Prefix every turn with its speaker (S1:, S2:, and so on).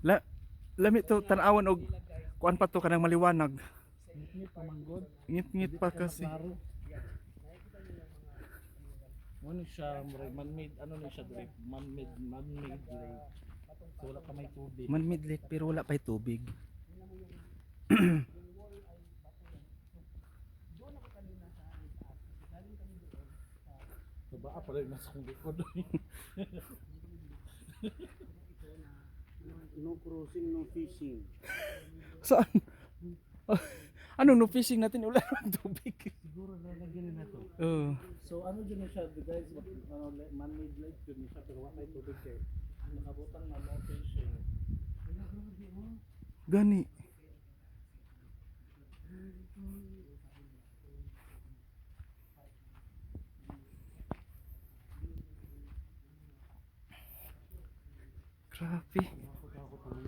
S1: La lami to tan-awon og kuan pa to kanang maliwanag.
S2: Ngit pamanggod.
S1: Ngit-ngit pa kasi.
S2: Ano siya, man-made, ano na siya dire? Man-made lake. So wala ka may tubig.
S1: Man-made lake pero wala pa'y tubig.
S2: So baka pala yung nasa kong likod.
S3: No cruising, no fishing.
S1: Saan? Ano no fishing natin wala ng tubig.
S2: Siguro lalagyan na to.
S1: Oh.
S2: So ano dyan na siya, guys, ano, man-made lake yun siya, pero wala may tubig kayo. Nakabutang na no fishing.
S1: Gani. Grabe.